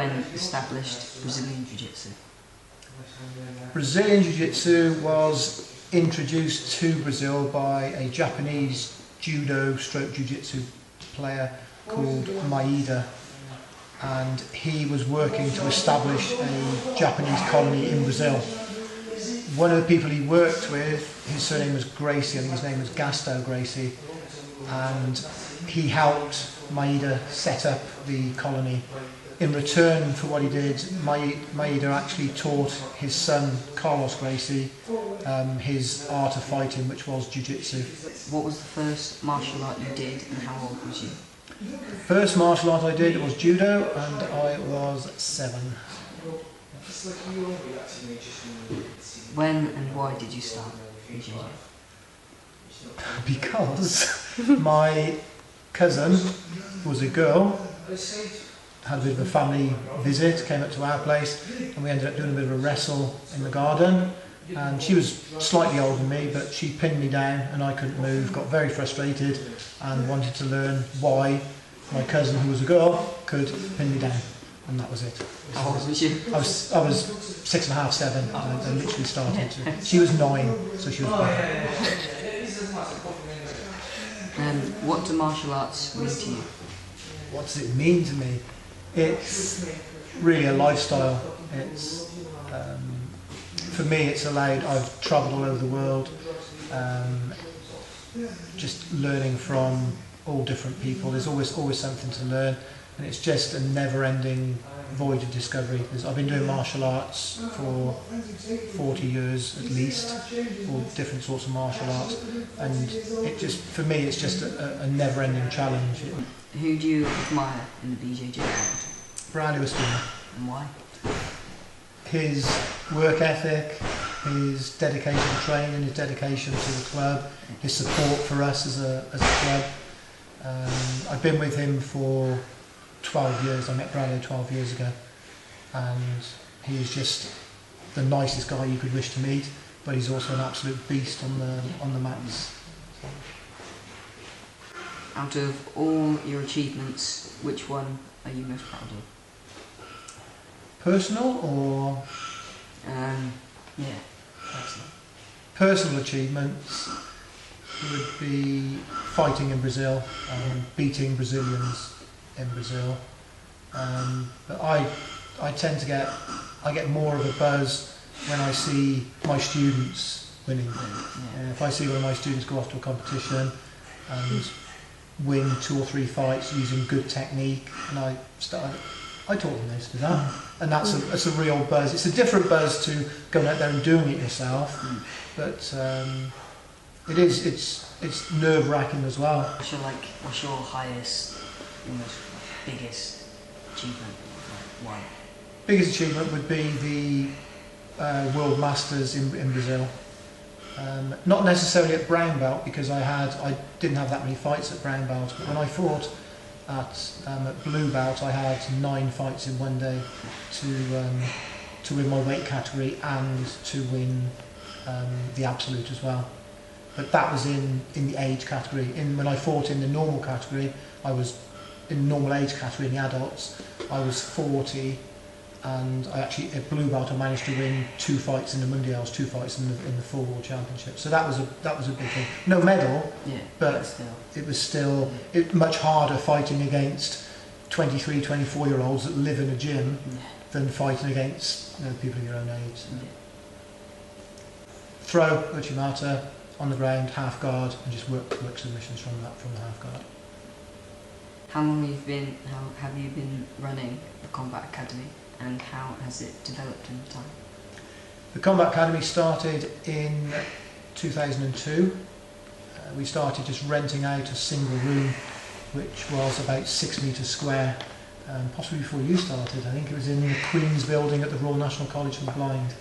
when established Brazilian Jiu-Jitsu? Brazilian Jiu-Jitsu was introduced to Brazil by a Japanese judo stroke jiu-jitsu player called Maeda, and he was working to establish a Japanese colony in Brazil. One of the people he worked with, his surname was Gracie, I think his name was Gasto Gracie, and he helped Maeda set up the colony. In return for what he did, Maeda actually taught his son Carlos Gracie his art of fighting, which was jiu-jitsu. What was the first martial art you did and how old was you? The first martial art I did was judo, and I was 7. When and why did you start judo? Because my cousin was a girl, had a bit of a family visit, came up to our place, and we ended up doing a bit of a wrestle in the garden. And she was slightly older than me, but she pinned me down and I couldn't move, got very frustrated and wanted to learn why my cousin, who was a girl, could pin me down. And that was it. How old was you? I was 6.5, 7. I literally started to. She was 9, so she was perfect. What do martial arts mean to you? What does it mean to me? It's really a lifestyle. It's for me, it's allowed. I've travelled all over the world, just learning from all different people. There's always something to learn, and it's just a never-ending void of discovery. I've been doing martial arts for 40 years at least, all different sorts of martial arts, and it just, for me, it's just a never-ending challenge. Who do you admire in the BJJ world? Brownie was Spooner. And why? His work ethic, his dedication to training, his dedication to the club, his support for us as a club. I've been with him for 12 years. I met Bradley 12 years ago, and he's just the nicest guy you could wish to meet, but he's also an absolute beast on the mats. Out of all your achievements, which one are you most proud of? Personal or? Yeah, personal. Personal achievements would be fighting in Brazil, beating Brazilians in Brazil. But I tend to get more of a buzz when I see my students winning. Yeah. If I see one of my students go off to a competition and win 2 or 3 fights using good technique, and I taught them how to do that, and that's a real buzz. It's a different buzz to going out there and doing it yourself, but it's nerve-wracking as well. What's your highest, most biggest achievement? Why? Biggest achievement would be the World Masters in Brazil. Not necessarily at brown belt, because I didn't have that many fights at brown belt, but when I fought at blue belt, I had 9 fights in one day to win my weight category and to win the absolute as well. But that was in the age category. When I fought in the normal category, I was in the normal age category in the adults. I was 40, and I actually at blue belt I managed to win 2 fights in the Mundials, 2 fights in the full World Championship. So that was a big thing. No medal, yeah, but it was still much harder fighting against 23, 24-year-olds that live in a gym than fighting against people of your own age. So. Throw, Uchimata, on the ground, half guard, and just work submissions from the half guard. How long have you been running the Combat Academy, and how has it developed in time? The Combat Academy started in 2002. We started just renting out a single room, which was about 6 metres square, possibly before you started. I think it was in the Queen's building at the Royal National College for the Blind.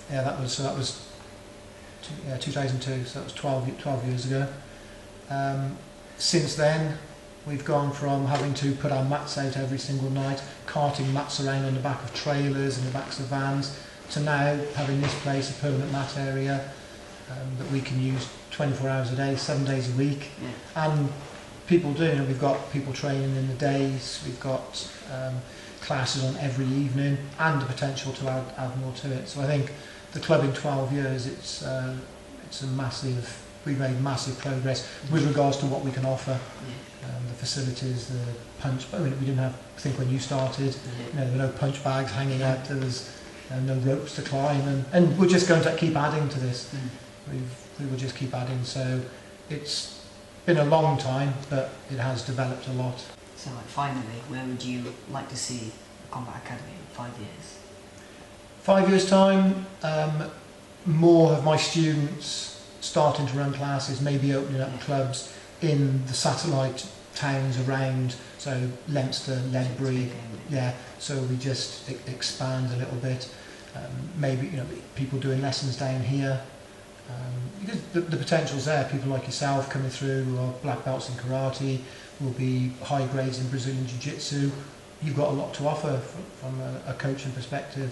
That was 2002, so that was 12 years ago. Since then, we've gone from having to put our mats out every single night, carting mats around on the back of trailers and the backs of vans, to now having this place a permanent mat area that we can use 24 hours a day, 7 days a week, and people do. You know, we've got people training in the days, we've got classes on every evening, and the potential to add more to it. So I think the club in 12 years, it's a massive. We've made massive progress with regards to what we can offer. The facilities, the punch. I mean, we didn't have. I think when you started, you know, there were no punch bags hanging out. There was no ropes to climb, and we're just going to keep adding to this. We will just keep adding. So it's been a long time, but it has developed a lot. So, like, finally, where would you like to see the Combat Academy in 5 years? 5 years' time, more of my students starting to run classes, maybe opening up clubs in the satellite towns around, so Leinster, Ledbury, so we just expand a little bit. Maybe, you know, people doing lessons down here, because the potential's there. People like yourself coming through who are black belts in karate, will be high grades in Brazilian Jiu-Jitsu. You've got a lot to offer from a coaching perspective,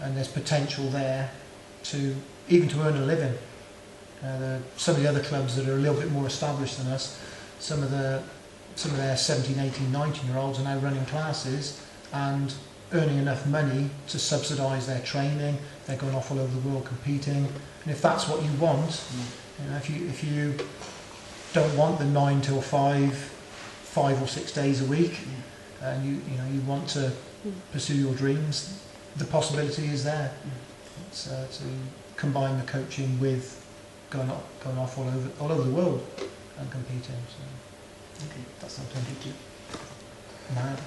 and there's potential there to even to earn a living. Some of the other clubs that are a little bit more established than us, some of their 17, 18, 19-year-olds are now running classes and earning enough money to subsidise their training. They're going off all over the world competing, and if that's what you want, you know, if you don't want the 9 till 5 or 6 days a week, and you want to pursue your dreams, the possibility is there. It's to combine the coaching with going off all over the world and competing. So Okay, that's something. thank you. Mad.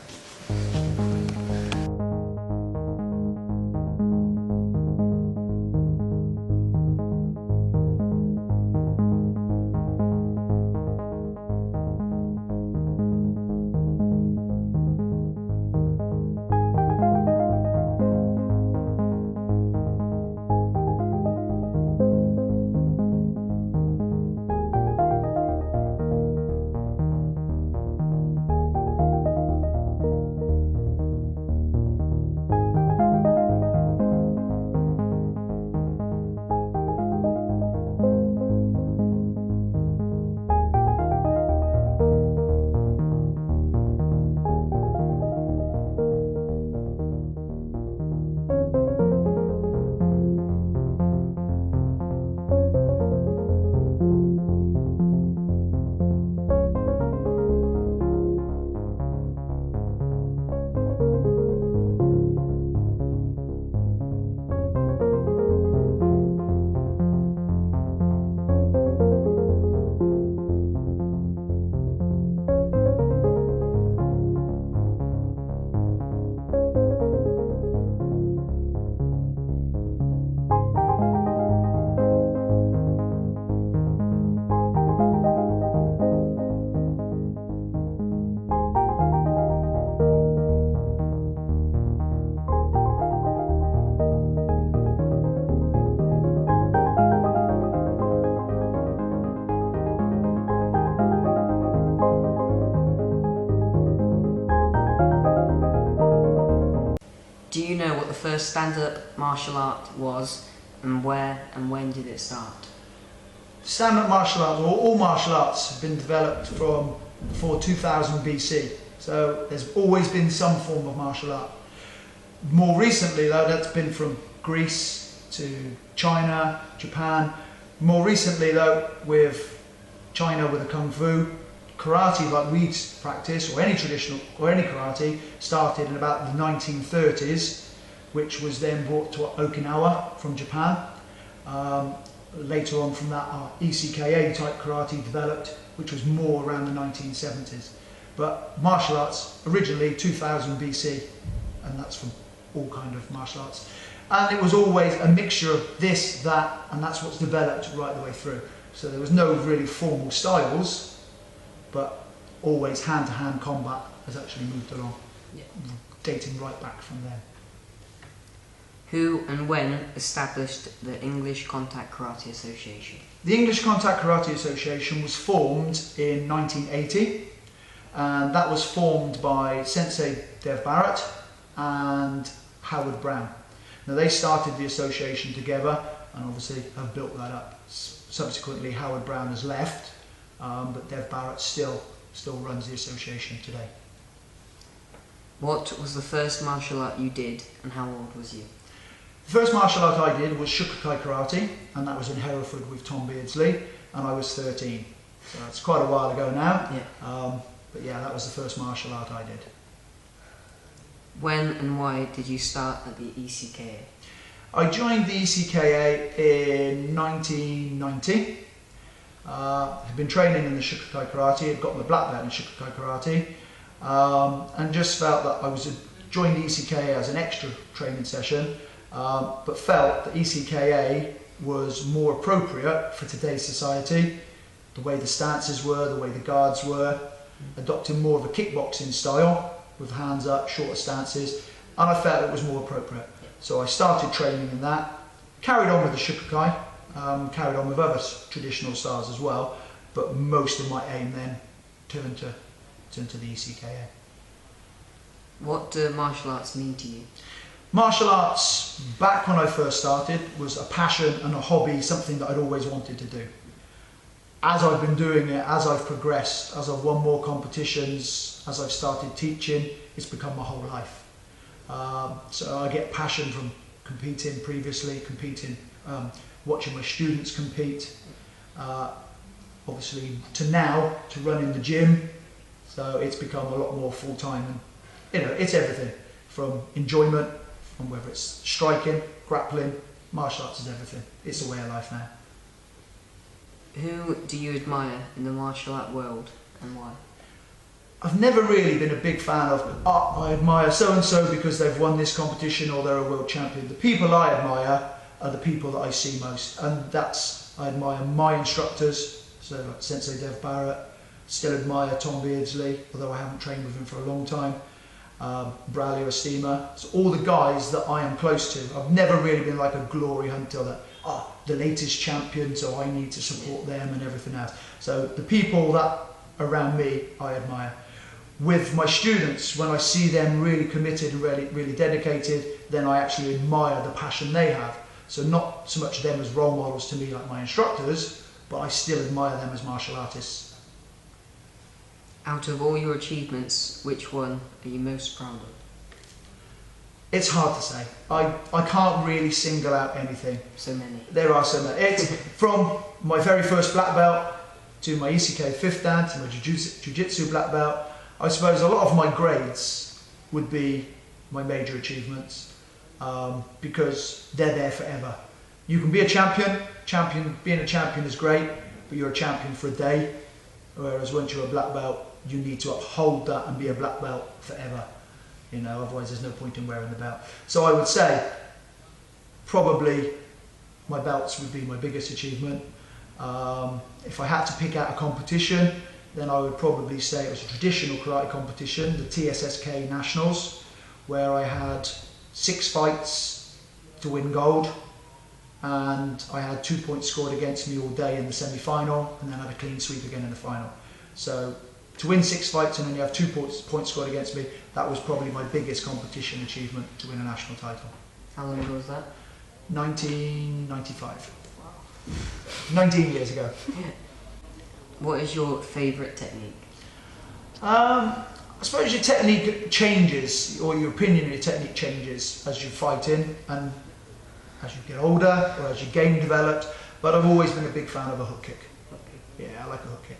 Do you know what the first stand-up martial art was, and where and when did it start? Stand-up martial arts, or all martial arts, have been developed from before 2000 BC. So there's always been some form of martial art. More recently, though, that's been from Greece to China, Japan. More recently, though, with China with the Kung Fu, karate, like we practice, or any traditional, or any karate, started in about the 1930s, which was then brought to Okinawa from Japan. Later on from that, our ECKA type karate developed, which was more around the 1970s. But martial arts, originally 2000 BC, and that's from all kind of martial arts. And it was always a mixture of this, that, and that's what's developed right the way through. So there was no really formal styles, but always hand-to-hand combat has actually moved along, dating right back from then. Who and when established the English Contact Karate Association? The English Contact Karate Association was formed in 1980, and that was formed by Sensei Dev Barrett and Howard Brown. Now they started the association together and obviously have built that up. Subsequently Howard Brown has left, but Dev Barrett's still runs the association today. What was the first martial art you did, and how old was you? The first martial art I did was Shukakai Karate, and that was in Hereford with Tom Beardsley, and I was 13. So it's quite a while ago now. Yeah. But yeah, that was the first martial art I did. When and why did you start at the ECKA? I joined the ECKA in 1990. I'd been training in the Shukakai Karate, I'd got my black belt in Shukakai Karate, and just felt that I was joined the ECKA as an extra training session, but felt that ECKA was more appropriate for today's society, the way the stances were, the way the guards were, adopting more of a kickboxing style with hands up, shorter stances, and I felt it was more appropriate. So I started training in that, carried on with the Shukakai, carried on with other traditional styles as well, but most of my aim then turned to the ECKA. What do martial arts mean to you? Martial arts, back when I first started, was a passion and a hobby, something that I'd always wanted to do. As I've been doing it, as I've progressed, as I've won more competitions, as I've started teaching, it's become my whole life. So I get passion from competing, watching my students compete, obviously to now, to run in the gym, so it's become a lot more full-time, and you know, it's everything, from enjoyment, from whether it's striking, grappling, martial arts is everything. It's a way of life now. Who do you admire in the martial art world, and why? I've never really been a big fan of, I admire so-and-so because they've won this competition or they're a world champion. The people I admire are the people that I see most, and I admire my instructors, so like Sensei Dev Barrett, still admire Tom Beardsley, although I haven't trained with him for a long time, Braulio Estima, so all the guys that I am close to. I've never really been like a glory hunter that, the latest champion, so I need to support them and everything else. So the people that around me, I admire. With my students, when I see them really committed and really dedicated, then I actually admire the passion they have. So not so much them as role models to me like my instructors, but I still admire them as martial artists. Out of all your achievements, which one are you most proud of? It's hard to say. I can't really single out anything. So many. There are so many. It's from my very first black belt to my ECK 5th dan to my Jiu-Jitsu black belt. I suppose a lot of my grades would be my major achievements, because they're there forever. You can be a champion. Being a champion is great, but you're a champion for a day, whereas once you're a black belt, you need to uphold that and be a black belt forever. You know, otherwise there's no point in wearing the belt. So I would say probably my belts would be my biggest achievement. If I had to pick out a competition, then I would probably say it was a traditional karate competition, the TSSK Nationals, where I had 6 fights to win gold, and I had 2 points scored against me all day in the semi-final, and then I had a clean sweep again in the final. So to win 6 fights and only have 2 points scored against me, that was probably my biggest competition achievement, to win a national title. How long ago was that? 1995. Wow. 19 years ago. What is your favourite technique? I suppose your technique changes, or your opinion of your technique changes as you're fighting and as you get older or as your game develops, but I've always been a big fan of a hook kick. Yeah, I like a hook kick.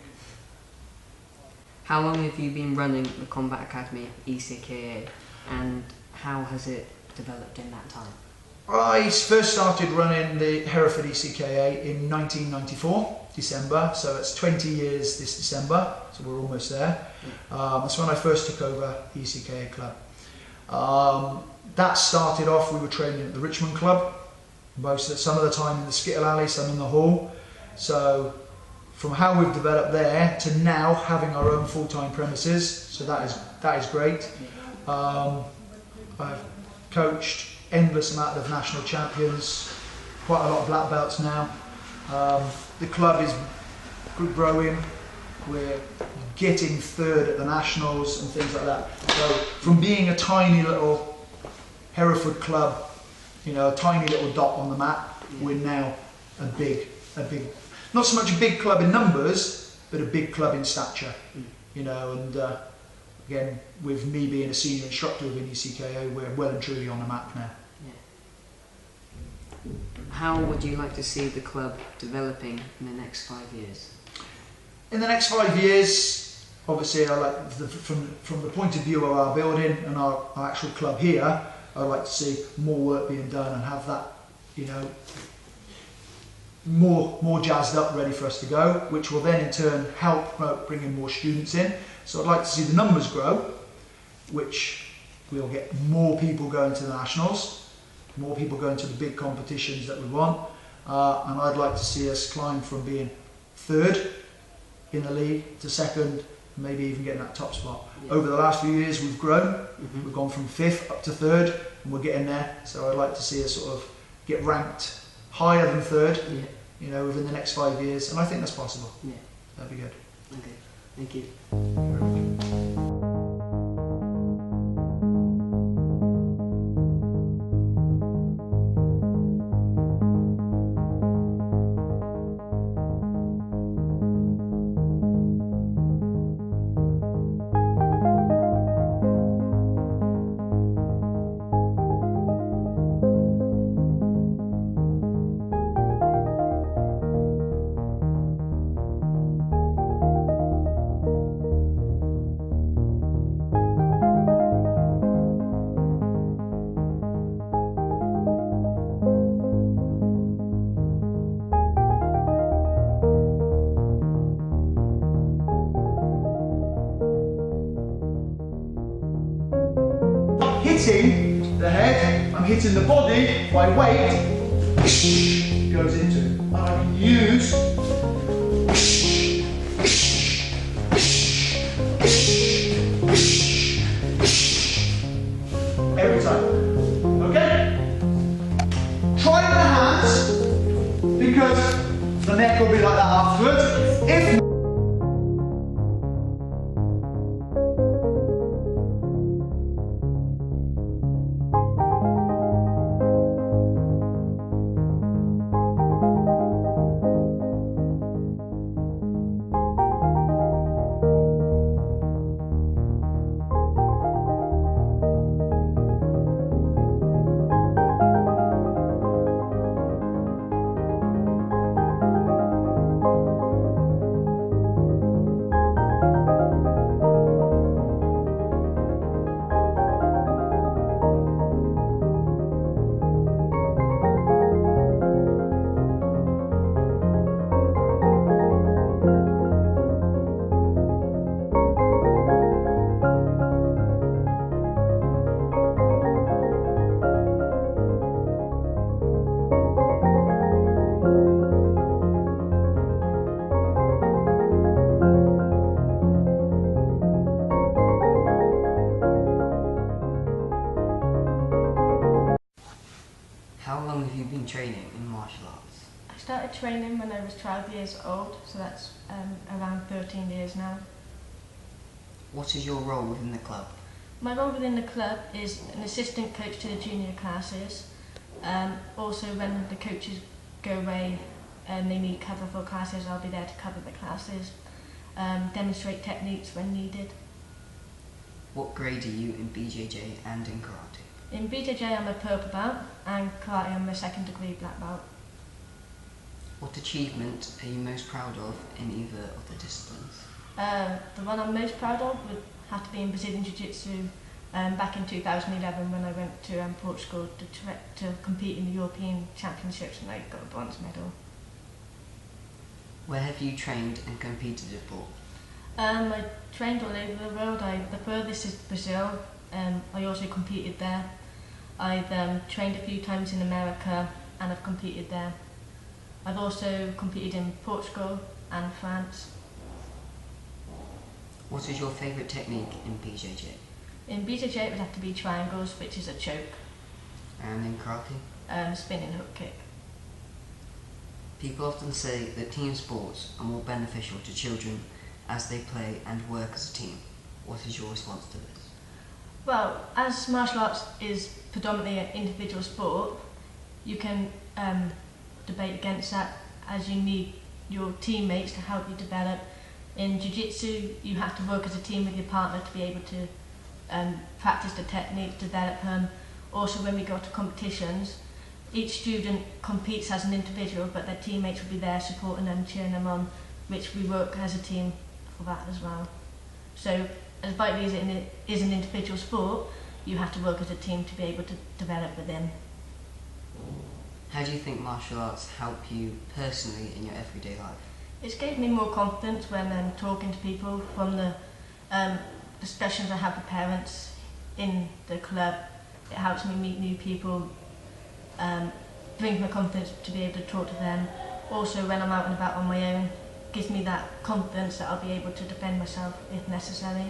How long have you been running the Combat Academy ECKA, and how has it developed in that time? I first started running the Hereford ECKA in 1994, December, so it's 20 years this December, so we're almost there. That's when I first took over the ECKA club. That started off, we were training at the Richmond Club, some of the time in the Skittle Alley, some in the hall. So from how we've developed there to now having our own full-time premises, so that is great. I've coached endless amount of national champions, quite a lot of black belts now. The club is growing, we're getting 3rd at the nationals and things like that. So from being a tiny little Hereford club, you know, a tiny little dot on the map, we're now a big, not so much a big club in numbers, but a big club in stature. you know, and again, with me being a senior instructor within ECKO, we're well and truly on the map now. Yeah. How would you like to see the club developing in the next 5 years? In the next 5 years, obviously, I like from the point of view of our building and our actual club here, I'd like to see more work being done and have that, you know, more jazzed up, ready for us to go, which will then in turn help promote bringing more students in. So I'd like to see the numbers grow, which we'll get more people going to the nationals, more people going to the big competitions that we want, and I'd like to see us climb from being third in the league to second, maybe even getting that top spot. Yeah. Over the last few years we've grown, we've gone from fifth up to third, and we're getting there, so I'd like to see us sort of get ranked higher than third, you know, within the next 5 years, and I think that's possible. Yeah. That'd be good. Okay, thank you. Hitting the head, I'm hitting the body, my weight goes into it. And I can use every time. Okay? Try with the hands, because the neck will be like that afterwards. If How long have you been training in martial arts? I started training when I was 12 years old, so that's around 13 years now. What is your role within the club? My role within the club is an assistant coach to the junior classes. Also, when the coaches go away and they need cover for classes, I'll be there to cover the classes, demonstrate techniques when needed. What grade are you in BJJ and in karate? In BJJ I'm a purple belt, and karate I'm a 2nd degree black belt. What achievement are you most proud of in either of the disciplines? The one I'm most proud of would have to be in Brazilian Jiu-Jitsu back in 2011 when I went to Portugal to compete in the European Championships, and I got a bronze medal. Where have you trained and competed abroad? I trained all over the world. The furthest is Brazil. I also competed there. I've trained a few times in America and I've competed there. I've also competed in Portugal and France. What is your favourite technique in BJJ? In BJJ it would have to be triangles, which is a choke. And in karate? Spinning hook kick. People often say that team sports are more beneficial to children as they play and work as a team. What is your response to this? Well, as martial arts is predominantly an individual sport, you can debate against that, as you need your teammates to help you develop. In Jiu-Jitsu, you have to work as a team with your partner to be able to practice the techniques, develop them. Also, when we go to competitions, each student competes as an individual, but their teammates will be there supporting them, cheering them on, which we work as a team for that as well. So, as vitally as it is an individual sport, you have to work as a team to be able to develop within. How do you think martial arts help you personally in your everyday life? It's given me more confidence when I'm talking to people from the discussions I have with parents in the club. It helps me meet new people, brings me confidence to be able to talk to them. Also, when I'm out and about on my own, gives me that confidence that I'll be able to defend myself if necessary.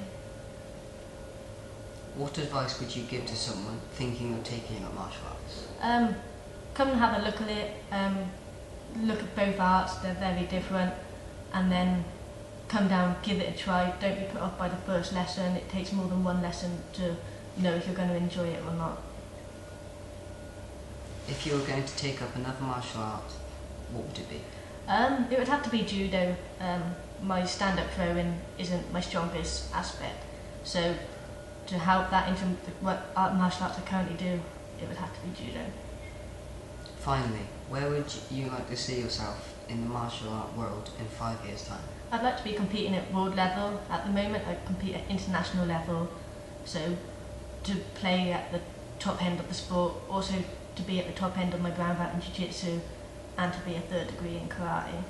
What advice would you give to someone thinking of taking up martial arts? Come and have a look at it, look at both arts, they're very different, and then come down, give it a try. Don't be put off by the first lesson. It takes more than one lesson to know if you're going to enjoy it or not. If you were going to take up another martial art, what would it be? It would have to be judo. My stand-up throwing isn't my strongest aspect, so to help that into what martial arts I currently do, it would have to be judo. Finally, where would you like to see yourself in the martial art world in 5 years' time? I'd like to be competing at world level. At the moment I compete at international level, so to play at the top end of the sport, also to be at the top end of my brown belt in Jiu-Jitsu, and to be a 3rd degree in karate.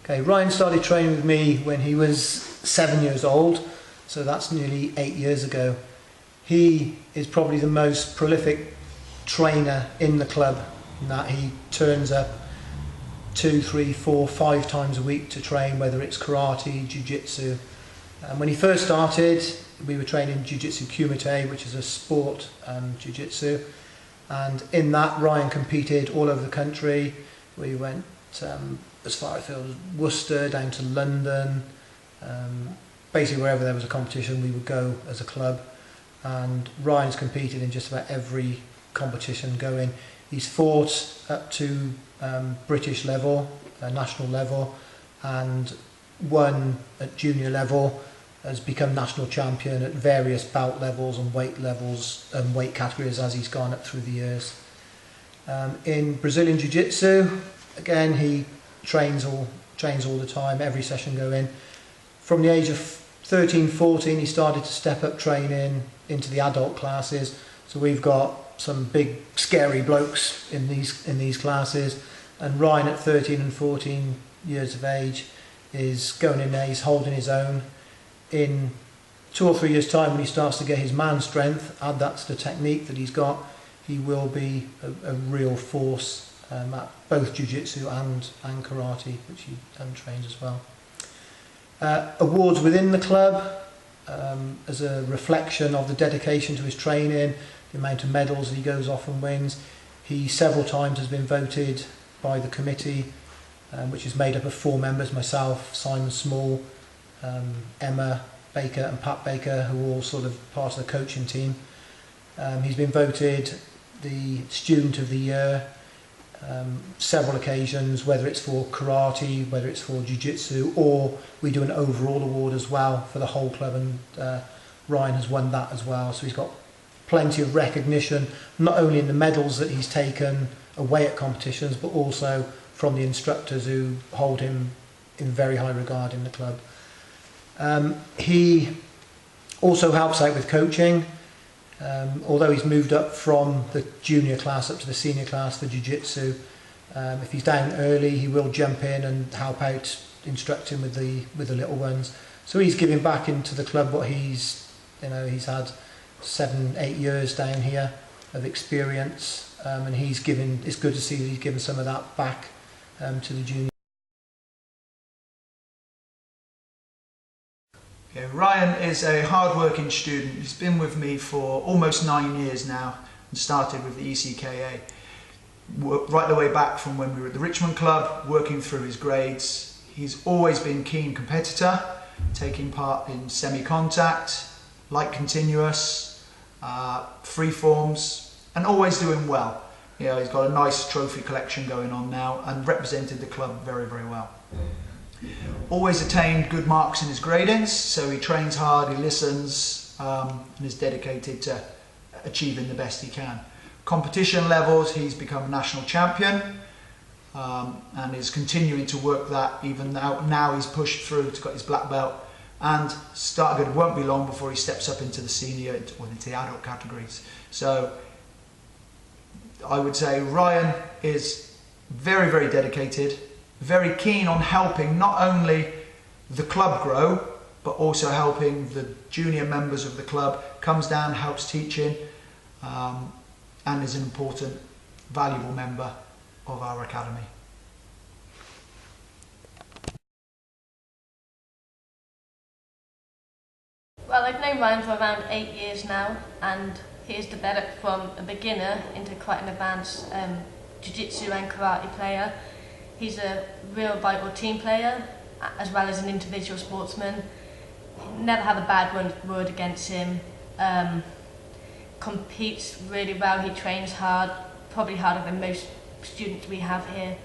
Okay, Ryan started training with me when he was 7 years old, so that's nearly 8 years ago. He is probably the most prolific trainer in the club, in that he turns up 2, 3, 4, 5 times a week to train, whether it's karate, jiu-jitsu. And when he first started, we were training jiu-jitsu kumite, which is a sport jiu-jitsu. And in that, Ryan competed all over the country. We went as far as Worcester, down to London. Basically, wherever there was a competition, we would go as a club. And Ryan's competed in just about every competition going. He's fought up to British level, national level, and won at junior level, has become national champion at various belt levels and weight categories as he's gone up through the years. In Brazilian Jiu-Jitsu, again, he trains all the time, every session going. From the age of 13, 14, he started to step up training into the adult classes. So we've got some big, scary blokes in these classes. And Ryan, at 13 and 14 years of age, is going in there, he's holding his own. In 2 or 3 years' time, when he starts to get his man strength, add that to the technique that he's got, he will be a real force at both jiu-jitsu and karate, which he trains as well. Awards within the club, as a reflection of the dedication to his training, the amount of medals that he goes off and wins. He several times has been voted by the committee, which is made up of 4 members, myself, Simon Small, Emma Baker and Pat Baker, who are all sort of part of the coaching team. He's been voted the Student of the Year. several occasions, whether it's for karate, whether it's for jiu-jitsu, or we do an overall award as well for the whole club, and Ryan has won that as well. So he's got plenty of recognition, not only in the medals that he's taken away at competitions, but also from the instructors who hold him in very high regard in the club. He also helps out with coaching. Although he's moved up from the junior class up to the senior class for jiu-jitsu, if he's down early, he will jump in and help out instructing with the little ones. So he's giving back into the club what he's had 7-8 years down here of experience, and he's given. It's good to see that he's given some of that back to the junior. Yeah, Ryan is a hard-working student. He's been with me for almost 9 years now and started with the ECKA. Right the way back from when we were at the Richmond Club, working through his grades. He's always been a keen competitor, taking part in semi-contact, light continuous, free forms, and always doing well. You know, he's got a nice trophy collection going on now and represented the club very, very well. Always attained good marks in his gradings, so he trains hard, he listens, and is dedicated to achieving the best he can. Competition levels, he's become a national champion, and is continuing to work that even now he's pushed through, he's got his black belt, and it won't be long before he steps up into the senior or into the adult categories. So I would say Ryan is very, very dedicated, very keen on helping not only the club grow, but also helping the junior members of the club, comes down, helps teaching, and is an important, valuable member of our academy. Well, I've known Ryan for around 8 years now, and he has developed from a beginner into quite an advanced jiu-jitsu and karate player. He's a real vital team player, as well as an individual sportsman. Never have a bad word against him. Competes really well, he trains hard, probably harder than most students we have here.